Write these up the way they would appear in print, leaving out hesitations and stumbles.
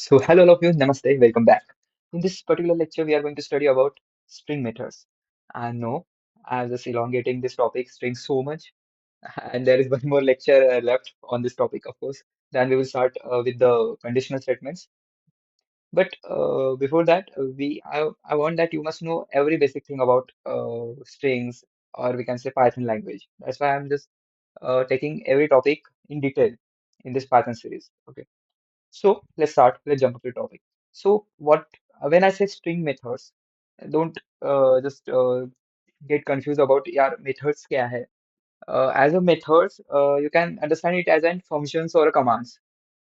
So, hello all of you, Namaste, welcome back. In this particular lecture, we are going to study about string methods. And no, I'm just elongating this topic, string so much, and there is one more lecture left on this topic, of course. Then we will start with the conditional statements. But before that, I want that you must know every basic thing about strings, or we can say Python language. That's why I'm just taking every topic in detail in this Python series. Okay. So let's start. Let's jump to the topic. So what when I say string methods, don't just get confused about यार methods क्या है. As a methods, you can understand it as an functions or a commands.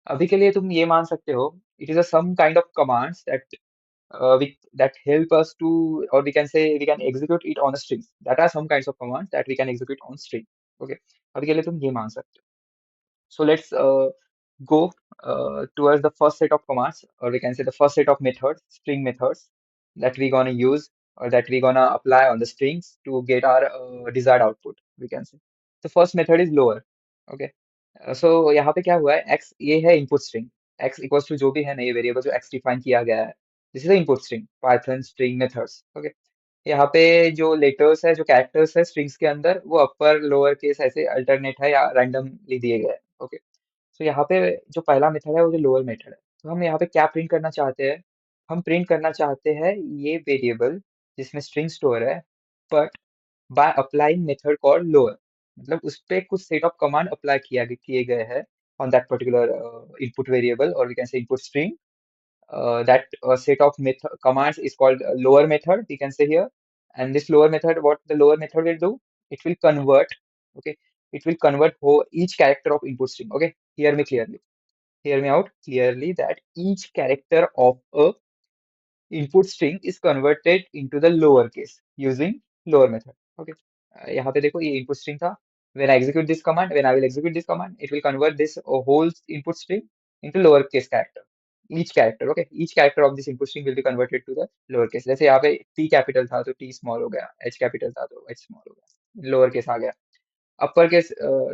अभी के लिए तुम ये मान सकते हो it is a some kind of commands that help us to, or we can say we can execute it on a string. That are some kinds of commands that we can execute on string. Okay. अभी के लिए तुम ये मान सकते हो. So let's go towards the first set of commands, or we can say the first set of methods, string methods that we're gonna use or that we're gonna apply on the strings to get our desired output. We can say the first method is lower. Okay. So यहाँ पे क्या हुआ है x ये है input string x equals to जो भी है ना ये वेरिएबल जो x डिफाइन किया गया है this is the input string Python string methods. Okay. यहाँ पे जो लेटर्स है जो कैरेक्टर्स है स्ट्रिंग्स के अंदर वो अपर लोअर केस ऐसे अल्टरनेट है या रैंडमली दिए गए हैं. ओके. तो यहाँ पे जो पहला मेथड है वो जो लोअर मेथड है तो हम यहाँ पे क्या प्रिंट करना चाहते हैं. हम प्रिंट करना चाहते हैं ये वेरिएबल जिसमें स्ट्रिंग स्टोर है but by applying method called lower. मतलब उस पे कुछ सेट ऑफ कमांड अप्लाई किए गए हैं on that particular input variable, or we can say input string. That set of commands is called lower method, we can say here. And this lower method, what the lower method will do, it will convert. Okay. It will convert each character of input string. Okay. Hear me out clearly that each character of a input string is converted into the lower case using lower method. Okay. यहाँ पे देखो ये input string था. When I will execute this command, it will convert this whole input string into lower case character. Each character, okay. Each character of this input string will be converted to the lower case. जैसे यहाँ पे T capital था तो T small हो गया, H capital था तो H small हो गया, lower case आ गया. Upper case,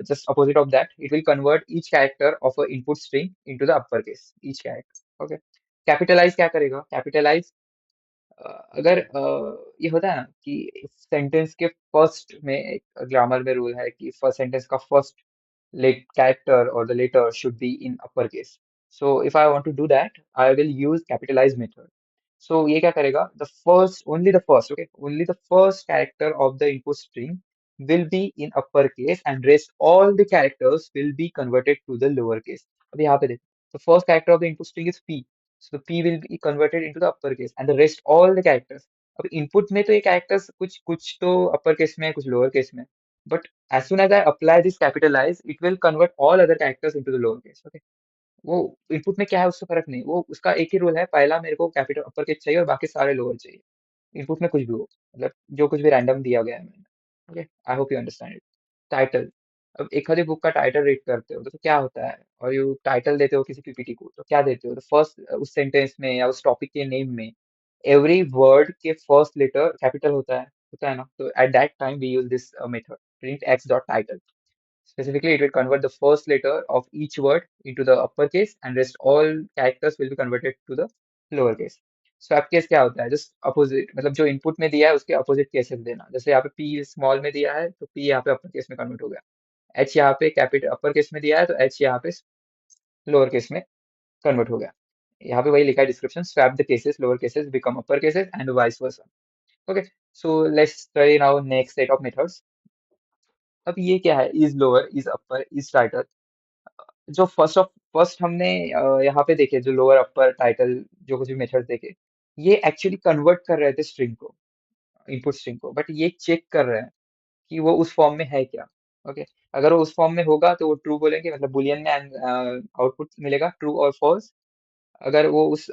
just opposite of that, it will convert each character of a input string into the upper case, each character. Okay. Capitalize क्या करेगा? Capitalize अगर ये होता है ना कि सेंटेंस के फर्स्ट में एक ग्रामर में रूल है कि फर्स्ट सेंटेंस का first let character or the letter should be in uppercase. So if I want to do that, I will use capitalize method. So ये क्या करेगा? Only the first character of the input string will be in uppercase and rest all the characters will be converted to the lower case. अब यहाँ पे देखो, the first character of the input string is P. So the P will be converted into the uppercase and the rest all the characters. अब input में तो ये characters कुछ कुछ तो upper case में है, कुछ lower case में है. But as soon as I apply this capitalize, it will convert all other characters into the lowercase. Okay. वो इनपुट में क्या है उससे फर्क नहीं, वो उसका एक ही रूल है, पहला मेरे को कैपिटल अपर केस चाहिए और बाकी सारे लोअर चाहिए. इनपुट में कुछ भी हो, मतलब जो कुछ भी रैंडम दिया गया है मैंने. Okay. I hope you understand it. Title. अब एक आधी बुक का टाइटल रीड करते हो तो क्या होता है, और यू टाइटल देते हो किसी पीपीटी को तो क्या देते हो, तो फर्स्ट उस सेंटेंस में या उस टॉपिक के नेम में एवरी वर्ड के फर्स्ट लेटर कैपिटल होता है ना. तो at that time we use this method print x dot title. Specifically, it will convert the first letter of each word into the uppercase and rest all characters will be converted to the lower case. Swap case क्या होता है, just opposite, मतलब जो input में दिया है उसके opposite cases देना. जैसे यहाँ पे p स्मॉल में दिया है तो p यहाँ पे अपर केस में कन्वर्ट हो गया. h यहाँ पे कैपिटल अपर केस में दिया है तो h यहाँ पे लोअर केस में कन्वर्ट हो गया. यहाँ पे वही लिखा है description, swap the cases, lower cases become upper cases and vice versa. Okay. So let's study now next set of methods. अब ये क्या है, is lower, is upper, is title. जो फर्स्ट हमने यहाँ पे देखे, जो लोअर अपर टाइटल जो कुछ भी मेथड देखे, ये एक्चुअली कन्वर्ट कर रहे थे स्ट्रिंग को, इनपुट स्ट्रिंग को, बट ये चेक कर रहे हैं कि वो उस फॉर्म में है क्या. ओके. अगर वो उस फॉर्म में होगा तो वो ट्रू बोलेंगे, मतलब बुलियन में आउटपुट मिलेगा ट्रू और फॉल्स. अगर वो उस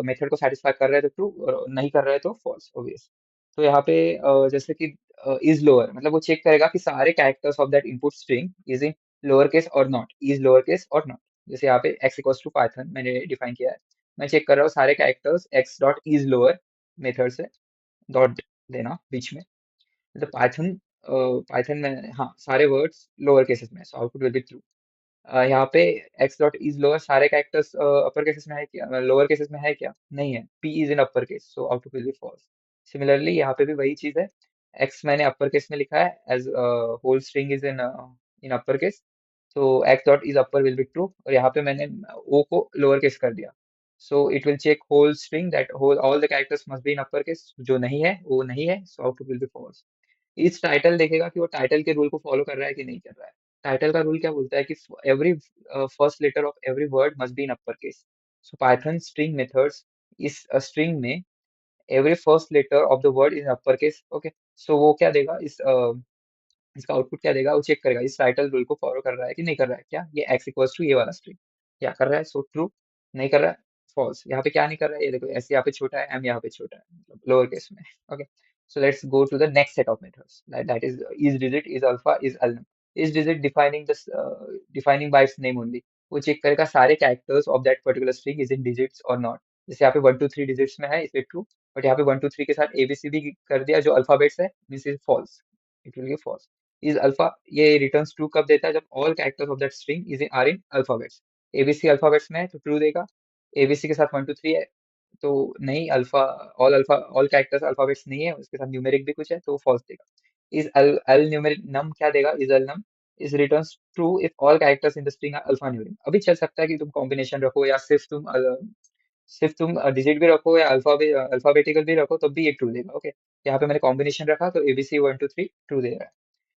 मेथड को सेटिस्फाई कर रहे हैं तो ट्रू, और नहीं कर रहे हैं तो फॉल्स ऑब्वियस. तो यहाँ पे जैसे कि इज लोअर, मतलब वो चेक करेगा कि सारे characters of that input string is in lower case और नॉट, इज लोअर केस और नॉट. जैसे यहाँ पे x इक्वल्स टू पाइथन मैंने डिफाइन किया है, मैं चेक कर रहा हूँ सारे characters x dot is lower method से डॉट देना बीच में. मतलब पाइथन में हाँ सारे वर्ड्स लोअर केसेस में, सो आउटपुट विल बी ट्रू. यहाँ पे एक्स डॉट इज लोअर, सारे कैरेक्टर्स अपर केसेस में है क्या, लोअर केसेस में है क्या, नहीं है, P is in upper case, so output will be false. Similarly यहाँ पे भी वही चीज है, एक्स मैंने अपर केस में लिखा है as whole string is in in upper case, तो x dot is upper will be true, और यहाँ पे मैंने ओ को लोअर केस कर दिया, so it will check whole string that whole all the characters must be in upper case, जो नहीं है वो नहीं है, so output will be false. Istitle देखेगा कि वो टाइटल के रूल को फॉलो कर रहा है कि नहीं कर रहा है। टाइटल का रूल क्या बोलता है कि every first letter of every word must be in upper case, so python string methods इस स्ट्रिंग में every first letter of the word is upper case, okay. So वो क्या देगा, इसका आउटपुट क्या देगा, वो चेक करेगा इस टाइटल रूल को फॉलो कर रहा है कि नहीं कर रहा है, क्या ये एक्स इक्वल्स टू ये वाला स्ट्रिंग क्या कर रहा है, सो ट्रू, नहीं कर रहा है फॉल्स। यहाँ पे क्या नहीं कर रहा है, ये देखो एस यहाँ पे छोटा है, एम यहाँ पे छोटा है, मतलब लोअर केस में, okay. So let's go to the next set of methods, that is digit, is alpha, is alnum. Is digit defining the defining by its name only, वो चेक करेगा सारे characters of that particular string is in digits और not. जैसे यहाँ पे 1 2 3 digits में है, इसलिए ट्रू, बट यहाँ पे 1 2 3 के साथ एबीसीडी कर दिया जो अल्फाबेट्स है, this is false, it will be false. Isalpha, ये रिटर्न्स ट्रू कब देता है, जब all characters of that string is are in alphabets. ABC alphabets में है तो ट्रू देगा, एबीसी के साथ 1 2 3 है तो नहीं, अल्फा ऑल कैरेक्टर्स अल्फाबेट्स नहीं है, उसके साथ न्यूमेरिक भी कुछ है तो फॉल्स देगा। Is all Al numeric num क्या देगा, isalnum is returns true if all characters in the string are alphanumeric. अभी चल सकता है कि तुम कॉम्बिनेशन रखो या सिर्फ तुम डिजिट भी रखो या अल्फाबेटिकल भी रखो तब भी ये ट्रू देगा, ओके। यहाँ पे मैंने कॉम्बिनेशन रखा तो एबीसी 1 2 3 ट्रू दे रहा है।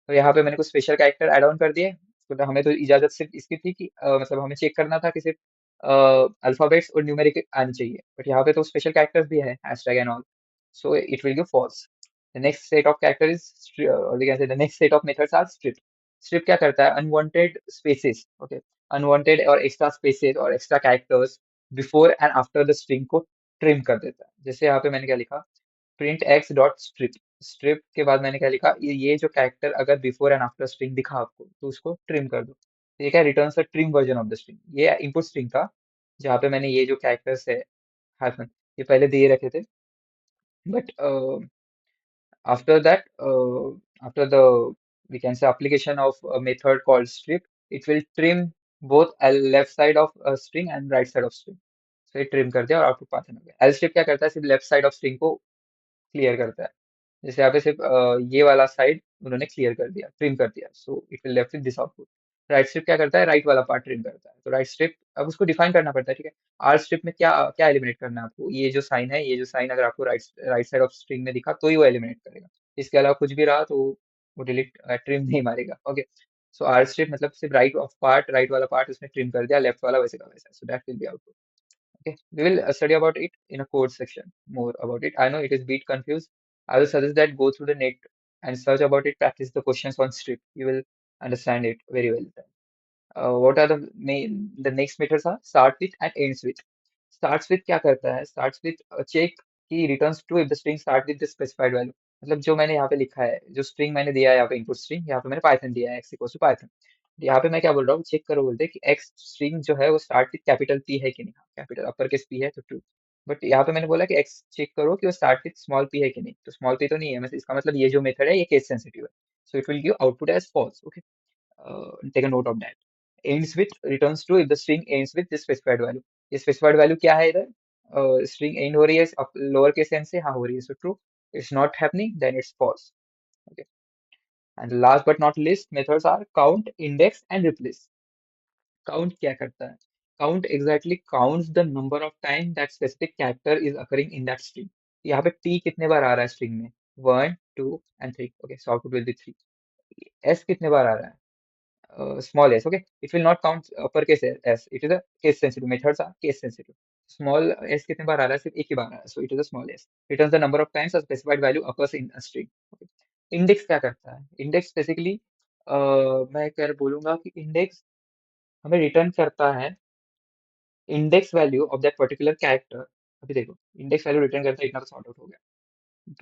तो यहाँ पे मैंने कुछ स्पेशल कैरेक्टर ऐड ऑन कर दिए, तो हमें तो इजाजत सिर्फ इसकी थी कि मतलब हमें चेक करना था कि सिर्फ अल्फाबेट्स और न्यूमेरिक आनी चाहिए, बट यहाँ पे तो स्पेशल कैरेक्टर्स भी है, hashtag and all, so it will give false. The next set of character is, we can say the next set of methods are strip. Strip क्या करता है, अनवांटेड स्पेसेस, ओके, अनवांटेड और extra spaces और extra characters before and after the string को trim कर देता है। जैसे यहाँ पे मैंने क्या लिखा, print x dot strip, strip के बाद मैंने क्या लिखा, ये जो कैरेक्टर अगर बिफोर एंड आफ्टर स्ट्रिंग दिखा आपको तो उसको ट्रिम कर दो, तो ये क्या return a trim version of the string, ये इनपुट स्ट्रिंग था जहाँ पे मैंने ये जो कैरेक्टर्स है हाइफन, ये पहले दिए रखे थे, but after that, after the, we can say, application of a method called strip, it will trim both left side of a string and right side of string, so ये trim कर दिया और output Pathan हो गया। L strip क्या करता है, सिर्फ लेफ्ट साइड ऑफ स्ट्रिंग को क्लियर करता है, जैसे यहाँ पे सिर्फ ये वाला साइड उन्होंने क्लियर कर दिया, ट्रिम कर दिया, so it will left with this output. Right strip क्या करता है, राइट वाला पार्ट ट्रिम करता है, तो राइट स्ट्रिप अब उसको डिफाइन करना पड़ता है, ठीक है। आर स्ट्रिप में क्या क्या एलिमिनेट करना है आपको, ये जो साइन है, ये जो साइन अगर आपको right right side of string में दिखा तो ही वो एलिमिनेट करेगा, इसके अलावा कुछ भी रहा तो वो डिलीट ट्रिम नहीं मारेगा, ओके। सो आर स्ट्रिप मतलब सिर्फ राइट ऑफ पार्ट, राइट वाला पार्ट उसने ट्रिम कर दिया, लेफ्ट वाला वैसे का वैसा, so that will be output. Okay, we will study about it in a code section, more about it. I know it is bit confused. I will suggest that go through the net and search about it, practice the questions on strip. You will understand it very well then. What are the main, the next methods are start with and ends with. Starts with क्या करता है? Starts with check कि returns true if the string start with the specified value. मतलब जो मैंने यहाँ पे लिखा है, जो string मैंने दिया है यहाँ पे input string, यहाँ पे मैंने पाइथन दिया है x equals to पाइथन। यहाँ पे मैं क्या बोल रहा हूँ, चेक करो बोलते हैं कि x स्ट्रिंग जो है वो स्टार्ट विथ कैपिटल P है कि नहीं, कैपिटल अपर केस P है तो ट्रू, बट यहाँ पे मैंने बोला कि x चेक करो कि वो स्टार्ट विथ स्मॉल p है कि नहीं, तो स्मॉल p तो नहीं है, मतलब इसका मतलब ये जो मेथड है ये केस सेंसिटिव है, so it will give output as false, okay. Take a note of that. ends with returns true if the string ends with this specified value। ये specified value क्या है इधर, string end हो रही है lower case n से, हाँ हो रही है, so true, it's not happening then it's false, okay। and last but not least methods are count, index and replace। Count क्या करता है, count exactly counts the number of time that specific character is occurring in that string. यहाँ पे T कितने बार आ रहा है स्ट्रिंग में, 1 2 and 3, okay, so output will be 3। S कितने बार आ रहा है, small S, okay, it will not count upper case S, it is a case sensitive, methods are case sensitive. Small S कितने बार आ रहा है, सिर्फ एक ही बार आ रहा है, so it is a small S, returns the number of times a specified value occurs in a string, okay. Index क्या करता है, इंडेक्स बेसिकली मैं क्या बोलूंगा कि इंडेक्स हमें रिटर्न करता है index value of that particular character. अभी देखो इंडेक्स वैल्यू रिटर्न करता है, इतना तो सॉर्ट आउट हो गया,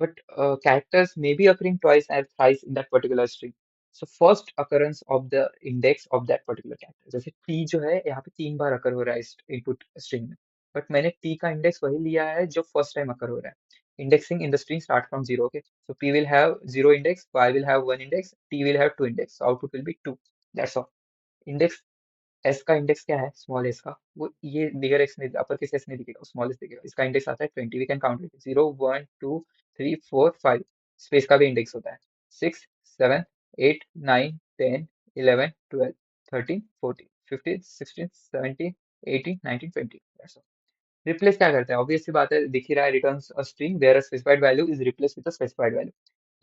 but characters may be occurring twice and thrice in that particular string. So first occurrence of the index of that particular character, जैसे t जो है यहाँ पे 3 बार अकर हो रहा है इस इनपुट स्ट्रिंग में, बट मैंने t का इंडेक्स वही लिया है जो फर्स्ट टाइम अकर हो रहा है। Indexing in the string start from 0, okay, so p will have 0 index, y will have 1 index, t will have 2 index, so output will be 2, that's all। Index S का index क्या है, small S का, वो ये बिगर x नहीं, अपर case S नहीं दिखेगा, small S दिखेगा। इसका इंडेक्स आता है 20, we can count it, 0 1 2 3 4 5। Space का भी इंडेक्स होता है 6 7 8 9 10 11 12 13 14 15 16 17 18 19 20। रिप्लेस क्या करता है, ऑब्वियस सी बात है, दिख ही रहा है, returns a string where a specified value is replace with a specified value.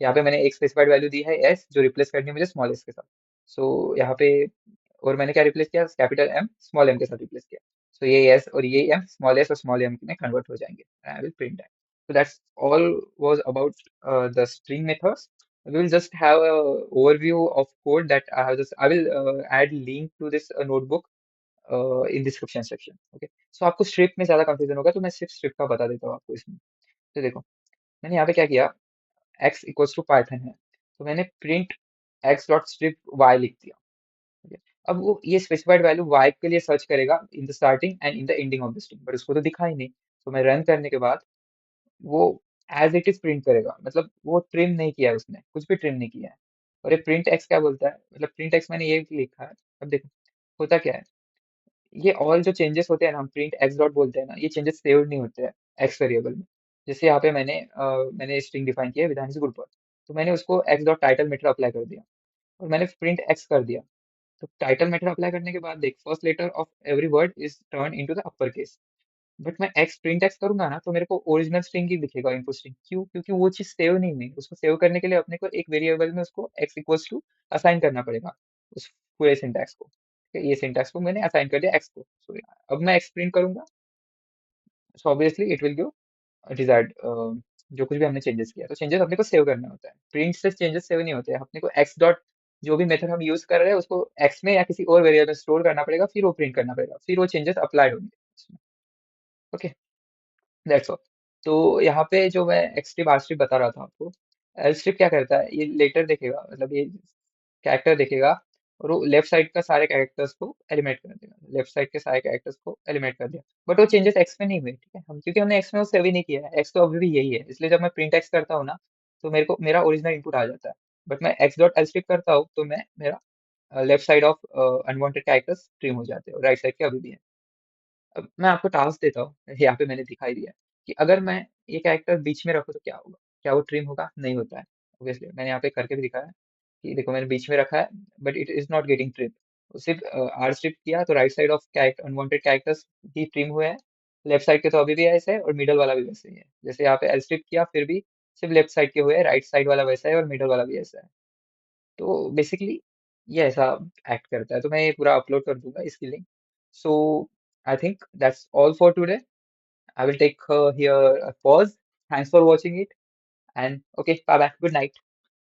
यहाँ पे मैंने एक स्पेसिफाइड वैल्यू दी है एस, जो रिप्लेस करनी है मुझे स्मॉल एस के साथ। सो यहाँ पे, और मैंने क्या रिप्लेस किया, कैपिटल एम स्मॉल एम के साथ रिप्लेस किया। सो ये एस और ये एम, स्मॉल एस और स्मॉल एम में कन्वर्ट हो जाएंगे, I will print that. So that's all was about the string methods. We will just have a overview of code that I have just, I will add link to this notebook in description section. Okay, so आपको strip में ज्यादा confusion होगा, तो मैं सिर्फ strip का बता देता हूँ आपको इसमें। तो देखो, मैंने यहाँ पे क्या किया, x इक्वल्स टू पाइथन है, तो मैंने print x dot strip y लिख दिया। ठीक है, अब वो ये स्पेसिफाइड वैल्यू y के लिए सर्च करेगा in the starting and in the ending of the string, but उसको तो दिखा ही नहीं। तो मैं रन करने के बाद वो एज इट इज प्रिंट करेगा, मतलब वो ट्रिम नहीं किया है, उसने कुछ भी ट्रिम नहीं किया है। और ये प्रिंट एक्स क्या बोलता है, मतलब प्रिंट एक्स मैंने ये लिखा है। अब देखो होता क्या है, ये ऑल जो चेंजेस होते हैं ना, हम प्रिंट एक्स डॉट बोलते हैं ना, ये चेंजेस सेव्ड नहीं होते हैं एक्स वेरिएबल में। जैसे यहाँ पे मैंने स्ट्रिंग डिफाइन किया है विधान गुड पर, तो मैंने उसको x dot title method apply कर दिया, और मैंने प्रिंट एक्स कर दिया। तो टाइटल मेथड अप्लाई करने के बाद देख, first letter of every word is turn into the upper case. But मैं एक्स प्रिंट एक्स करूंगा ना, तो मेरे को ओरिजिनल स्ट्रिंग ही दिखेगा, इनपुट स्ट्रिंग। क्यों? क्योंकि वो चीज सेव नहीं हुई, उसको सेव करने के लिए अपने को एक वेरिएबल में उसको एक्स इक्वल्स टू असाइन करना पड़ेगा, उस पूरे सिंटैक्स को। ठीक है, ये सिंटैक्स को मैंने असाइन कर दिया एक्स को। सो अब मैं एक्स प्रिंट करूंगा, so obviously it will give desired, जो कुछ भी हमने चेंजेस किया, तो चेंजेस अपने को सेव करना होता है, प्रिंट से चेंजेस सेव नहीं होते हैं। अपने को एक्स डॉट, जो भी मेथड हम यूज कर रहे हैं, उसको एक्स में या किसी और वेरिएबल में स्टोर करना पड़ेगा, फिर वो प्रिंट करना पड़ेगा, फिर वो चेंजेस अप्लाइड होंगे उसमें। Okay, that's all. तो यहाँ पे जो मैं एक्स स्ट्रिप आर स्ट्रिप बता रहा था आपको, एल स्ट्रिप क्या करता है, ये लेटर देखेगा, मतलब ये कैरेक्टर देखेगा, और वो लेफ्ट साइड का सारे कैरेक्टर्स को एलिमिनेट कर देगा, लेफ्ट साइड के सारे कैरेक्टर्स को एलिमिनेट कर दिया। बट वो चेंजेस एक्स में नहीं हुए, ठीक है, हम क्योंकि हमने एक्स में वो सेव ही नहीं किया है, एक्स तो अभी भी यही है, इसलिए जब मैं प्रिंट एक्स करता हूँ ना, तो मेरे को मेरा ओरिजिनल इनपुट आ जाता है। बट मैं एक्स डॉट एल स्ट्रिप करता हूँ, तो मैं मेरा left side of unwanted characters trim हो जाते हैं, और राइट साइड के अभी भी है। अब मैं आपको टास्क देता हूँ, यहाँ पे मैंने दिखाई दिया है कि अगर मैं ये कैरेक्टर बीच में रखूँ तो क्या होगा, क्या वो ट्रिम होगा? नहीं होता है, ऑब्वियसली। मैंने यहाँ पे करके भी दिखाया है कि देखो, मैंने बीच में रखा है, but it is not getting trim. सिर्फ आर स्ट्रिप किया तो right side of character unwanted characters he trim हुए हैं, लेफ्ट साइड के तो अभी भी ऐसे है, और मिडल वाला भी वैसे ही है। जैसे यहाँ पे एल स्ट्रिप किया, फिर भी सिर्फ लेफ्ट साइड के हुए हैं, राइट साइड वाला वैसा है, और मिडल वाला भी ऐसा है। तो बेसिकली ये ऐसा एक्ट करता है। तो मैं ये पूरा अपलोड कर दूंगा इसकी link. So I think that's all for today. I will take here a pause. Thanks for watching it, and okay, bye bye. Good night.